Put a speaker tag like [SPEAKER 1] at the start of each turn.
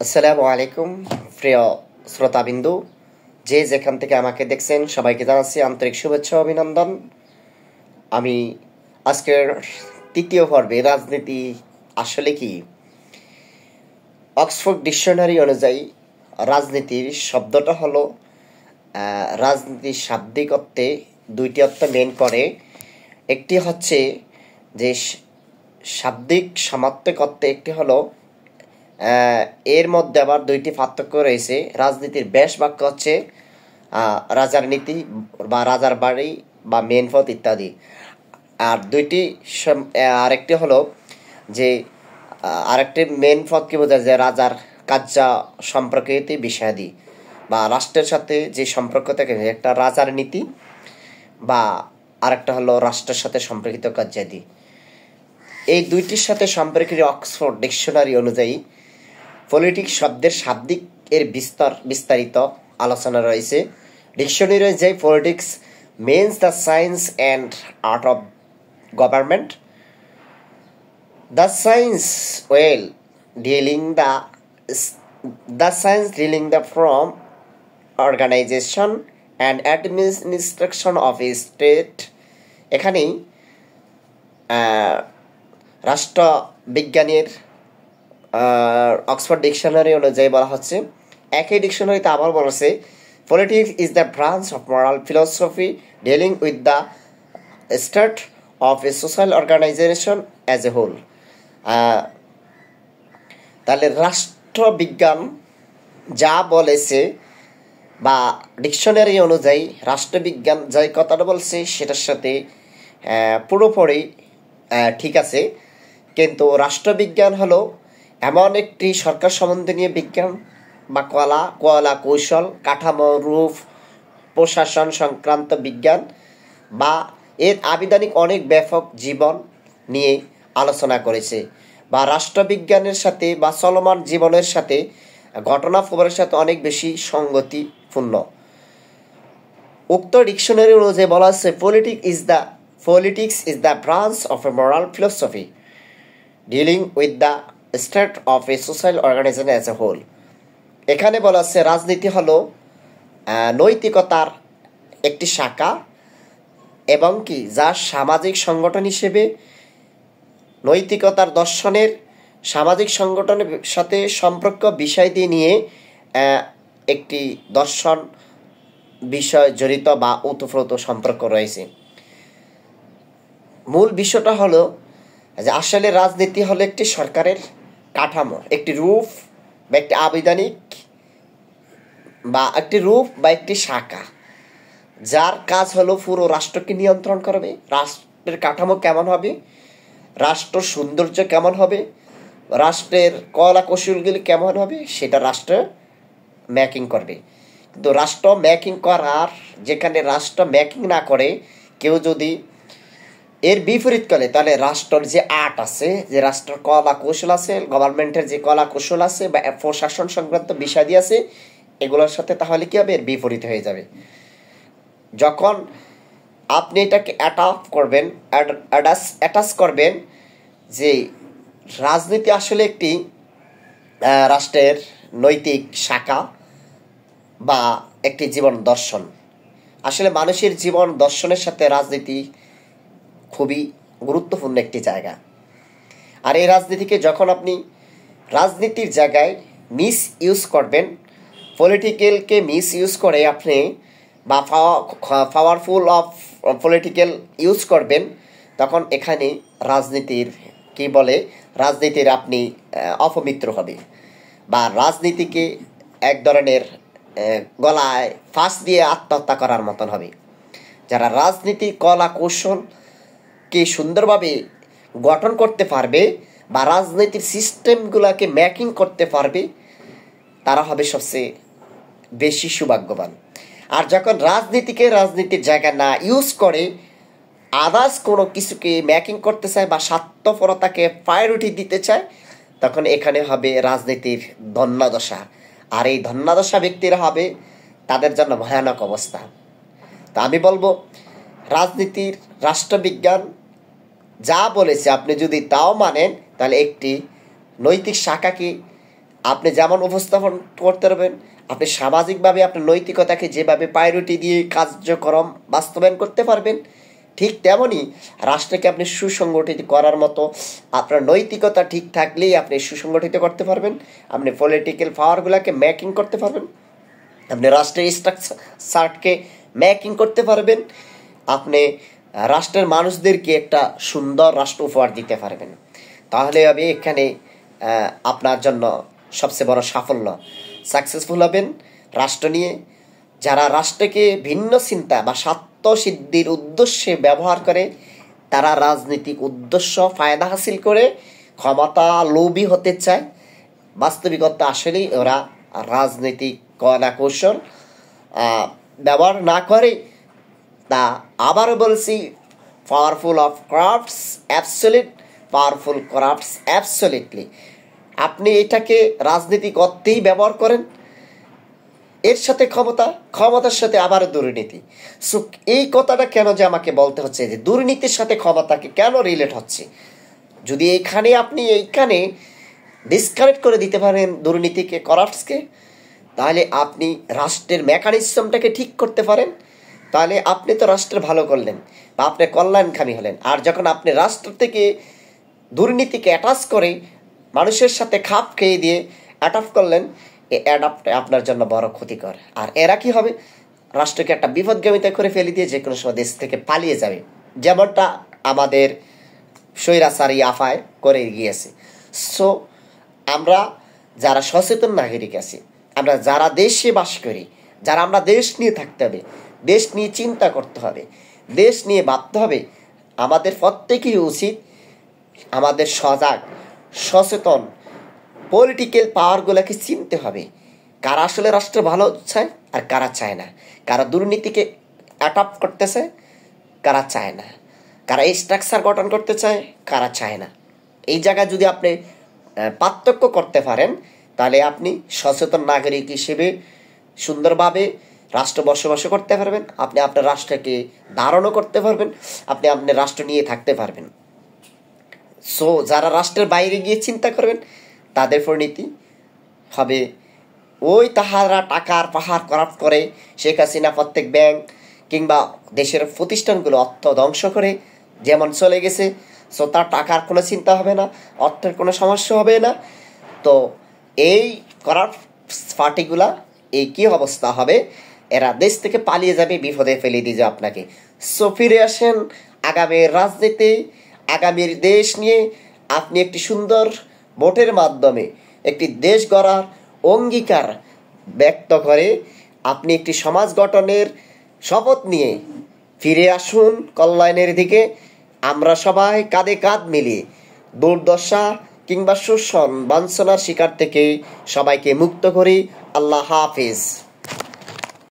[SPEAKER 1] আসসালামু আলাইকুম প্রিয় শ্রোতাবিন্দু, যে যেখান থেকে আমাকে দেখছেন সবাইকে জানাচ্ছি আন্তরিক শুভেচ্ছা ও অভিনন্দন। আমি আজকের তৃতীয় পর্বে রাজনীতি আসলে কি, অক্সফোর্ড ডিকশনারি অনুযায়ী রাজনীতির শব্দটা হলো রাজনীতির শাব্দিক অর্থে দুইটি অর্থ মেন করে। একটি হচ্ছে যে শাব্দিক সমার্থক অর্থে, একটি হলো এর মধ্যে আবার দুইটি পার্থক্য রয়েছে। রাজনীতির ব্যাস বাক্য হচ্ছে রাজার নীতি বা রাজার বাড়ি বা মেন পথ ইত্যাদি। আর দুইটি আরেকটি হলো যে আরেকটি মেন পথকে বোঝায় যে রাজার কার্য সম্পর্কিত বিষয়াদি বা রাষ্ট্রের সাথে যে সম্পর্ক থাকে, একটা রাজার নীতি বা আরেকটা হলো রাষ্ট্রের সাথে সম্পর্কিত কার্যাদি। এই দুইটির সাথে সম্পর্কিত অক্সফোর্ড ডিকশনারি অনুযায়ী পলিটিক্স শব্দের শাব্দিক এর বিস্তারিত আলোচনা রয়েছে। ডিকশনারি অনুযায়ী politics means the science and art of government. The science dealing the from organization and administration of a state. এখানেই রাষ্ট্রবিজ্ঞানের অক্সফোর্ড ডিকশনারি অনুযায়ী বলা হচ্ছে। একই ডিকশনারিতে আবার বলেছে politics is the branch of moral philosophy dealing with the state of a social organisation as a whole. তাহলে রাষ্ট্রবিজ্ঞান যা বলেছে বা ডিকশনারি অনুযায়ী রাষ্ট্রবিজ্ঞান যে কথাটা বলছে সেটার সাথে পুরোপুরি ঠিক আছে, কিন্তু রাষ্ট্রবিজ্ঞান হলো এমন একটি সরকার সম্বন্ধে নিয়ে বিজ্ঞান বা কলা কৌশল, কাঠামো, রূপ, প্রশাসন সংক্রান্ত বিজ্ঞান বা এর আবিধানিক অনেক ব্যাপক জীবন নিয়ে আলোচনা করেছে বা রাষ্ট্রবিজ্ঞানের সাথে বা চলমান জীবনের সাথে ঘটনা প্রবাহের সাথে অনেক বেশি সঙ্গতিপূর্ণ। উক্ত ডিকশনারি অনুযায়ী বলা হচ্ছে politics is the branch of a moral philosophy dealing with the state of a social organisation as a whole. এখানে বলা হচ্ছে রাজনীতি হলো নৈতিকতার একটি শাখা এবং কি যা সামাজিক সংগঠন হিসেবে নৈতিকতার দর্শনের সামাজিক সংগঠনের সাথে সম্পর্ক বিষয় দিয়ে নিয়ে একটি দর্শন বিষয় জড়িত বা ওতপ্রোত সম্পর্ক রয়েছে। মূল বিষয়টা হলো যে আসলে রাজনীতি হলো একটি সরকারের কাঠামো, একটি রূপ বা একটি আবিধানিক বা একটি রূপ বা একটি শাখা, যার কাজ হলো পুরো রাষ্ট্রকে নিয়ন্ত্রণ করবে। রাষ্ট্রের কাঠামো কেমন হবে, রাষ্ট্র সৌন্দর্য কেমন হবে, রাষ্ট্রের কলা কৌশলগুলি কেমন হবে, সেটা রাষ্ট্র মেকিং করবে। কিন্তু রাষ্ট্র মেকিং করার, যেখানে রাষ্ট্র মেকিং না করে কেউ যদি এর বিপরীত করে, তাহলে রাষ্ট্রের যে আর্ট আছে, যে রাষ্ট্রের কলা কৌশল আছে, গভর্নমেন্টের যে কলা কৌশল আছে বা প্রশাসন সংক্রান্ত বিষয়াদি আছে, এগুলোর সাথে তাহলে কি হবে, এর বিপরীত হয়ে যাবে। যখন আপনি এটাকে অ্যাটাচ করবেন যে রাজনীতি আসলে একটি রাষ্ট্রের নৈতিক শাখা বা একটি জীবন দর্শন। আসলে মানুষের জীবন দর্শনের সাথে রাজনীতি খুবই গুরুত্বপূর্ণ একটি জায়গা। আর এই রাজনীতিকে যখন আপনি রাজনীতির জায়গায় মিস ইউজ করবেন, পলিটিক্যালকে মিস ইউজ করে আপনি বা পাওয়ারফুল অফ পলিটিক্যাল ইউজ করবেন, তখন এখানে রাজনীতির রাজনীতির আপনি অপমিত্র হবে বা রাজনীতিকে এক ধরনের গলায় ফাঁস দিয়ে আত্মহত্যা করার মতন হবে। যারা রাজনীতি কলা কৌশলকে সুন্দরভাবে গঠন করতে পারবে বা রাজনীতির সিস্টেমগুলোকে মেকিং করতে পারবে, তারা হবে সবচেয়ে বেশি সৌভাগ্যবান। আর যখন রাজনীতির জায়গা না ইউজ করে আদার্স কোনো কিছুকে মেকিং করতে চায় বা স্বার্থপরতাকে প্রায়োরিটি দিতে চায়, তখন এখানে হবে রাজনীতির ধন্যাদশা। আর এই ধন্যাদশা ব্যক্তিরা হবে, তাদের জন্য ভয়ানক অবস্থা। তা আমি বলবো রাজনীতির রাষ্ট্রবিজ্ঞান যা বলেছে আপনি যদি তাও মানেন, তাহলে একটি নৈতিক শাখাকে আপনি যেমন উপস্থাপন করতে পারবেন, আপনি সামাজিকভাবে আপনার নৈতিকতাকে যেভাবে প্রায়োরিটি দিয়ে কার্যক্রম বাস্তবায়ন করতে পারবেন, ঠিক তেমনই রাষ্ট্রকে আপনি সুসংগঠিত করার মতো আপনার নৈতিকতা ঠিক থাকলেই আপনি সুসংগঠিত করতে পারবেন। আপনি পলিটিক্যাল পাওয়ারগুলোকে মেকিং করতে পারবেন, আপনি রাষ্ট্রের স্ট্রাকচারকে মেকিং করতে পারবেন, আপনি রাষ্ট্রের মানুষদেরকে একটা সুন্দর রাষ্ট্র উপহার দিতে পারবেন। তাহলে আমি এখানে আপনার জন্য সবচেয়ে বড় সাফল্য, সাকসেসফুল হবেন রাষ্ট্র নিয়ে। যারা রাষ্ট্রকে ভিন্ন চিন্তা বা স্বার্থ সিদ্ধির উদ্দেশ্যে ব্যবহার করে, তারা রাজনৈতিক উদ্দেশ্য ফায়দা হাসিল করে ক্ষমতা লোভী হতে চায়। বাস্তবিকতা আসলেই ওরা রাজনৈতিক কলা কৌশল ব্যবহার না করে। তা আবারও বলছি, powerful of crafts absolute, powerful crafts absolutely. আপনি এটাকে রাজনীতিক অর্থেই ব্যবহার করেন, এর সাথে ক্ষমতার সাথে আবার দুর্নীতি। সো এই কথাটা কেন যে আমাকে বলতে হচ্ছে যে দুর্নীতির সাথে ক্ষমতাকে কেন রিলেট হচ্ছে, যদি আপনি এইখানে ডিসকানেক্ট করে দিতে পারেন দুর্নীতিকে, করাপ্টসকে, তাহলে আপনি রাষ্ট্রের মেকানিজমটাকে ঠিক করতে পারেন। তাহলে আপনি তো রাষ্ট্রের ভালো করলেন বা আপনি কল্যাণকামী হলেন। আর যখন আপনি রাষ্ট্র থেকে দুর্নীতিকে অ্যাটাচ করে মানুষের সাথে খাপ খেয়ে দিয়ে অ্যাডাপ্ট করলেন, এই অ্যাডাপ্টে আপনার জন্য বড় ক্ষতিকর। আর এরা কি হবে, রাষ্ট্রকে একটা বিপদগামিতা করে ফেলে দিয়ে যে কোনো সময় দেশ থেকে পালিয়ে যাবে, যেমনটা আমাদের স্বৈরাচারী আফায় করে গিয়েছে। সো আমরা যারা সচেতন নাগরিক আছি, আমরা যারা দেশে বাস করি, যারা আমরা দেশ নিয়ে থাকতে হবে, দেশ নিয়ে চিন্তা করতে হবে, দেশ নিয়ে ভাবতে হবে, আমাদের প্রত্যেকেই উচিত আমাদের সজাগ সচেতন পলিটিক্যাল পাওয়ারগুলোকে চিনতে হবে, কারা আসলে রাষ্ট্র ভালো চায় আর কারা চায় না, কারা দুর্নীতিকে অ্যাডাপ্ট করতে চায়, কারা চায় না, কারা এই স্ট্রাকচার গঠন করতে চায়, কারা চায় না। এই জায়গায় যদি আপনি পার্থক্য করতে পারেন, তাহলে আপনি সচেতন নাগরিক হিসেবে সুন্দরভাবে রাষ্ট্র বসবাস করতে পারবেন, আপনি আপনার রাষ্ট্রকে ধারণও করতে পারবেন, আপনি আপনার রাষ্ট্র নিয়ে থাকতে পারবেন। সো যারা রাষ্ট্রের বাইরে গিয়ে চিন্তা করবেন, তাদের পরিণতি হবে ওই তাহারা টাকার পাহাড় করাপ্ট করে, শেখ হাসিনা প্রত্যেক ব্যাংক কিংবা দেশের প্রতিষ্ঠানগুলো অর্থ ধ্বংস করে যেমন চলে গেছে। সো তার টাকার কোনো চিন্তা হবে না, অর্থের কোনো সমস্যা হবে না। তো এই করাপ্ট পার্টিগুলা এই কী অবস্থা হবে, এরা দেশ থেকে পালিয়ে যাবে, বিপদে ফেলে দিয়ে যাবে আপনাকে। সো ফিরে আসেন আগামীর রাজনীতি, আগামীর দেশ নিয়ে আপনি একটি সুন্দর ভোটের মাধ্যমে একটি দেশ গড়ার অঙ্গীকার ব্যক্ত করে আপনি একটি সমাজ গঠনের শপথ নিয়ে ফিরে আসুন কল্যাণের দিকে। আমরা সবাই কাঁধে কাঁধ মিলিয়ে দুর্দশা কিংবা শোষণ বঞ্চনার শিকার থেকে সবাইকে মুক্ত করি। আল্লাহ হাফিজ।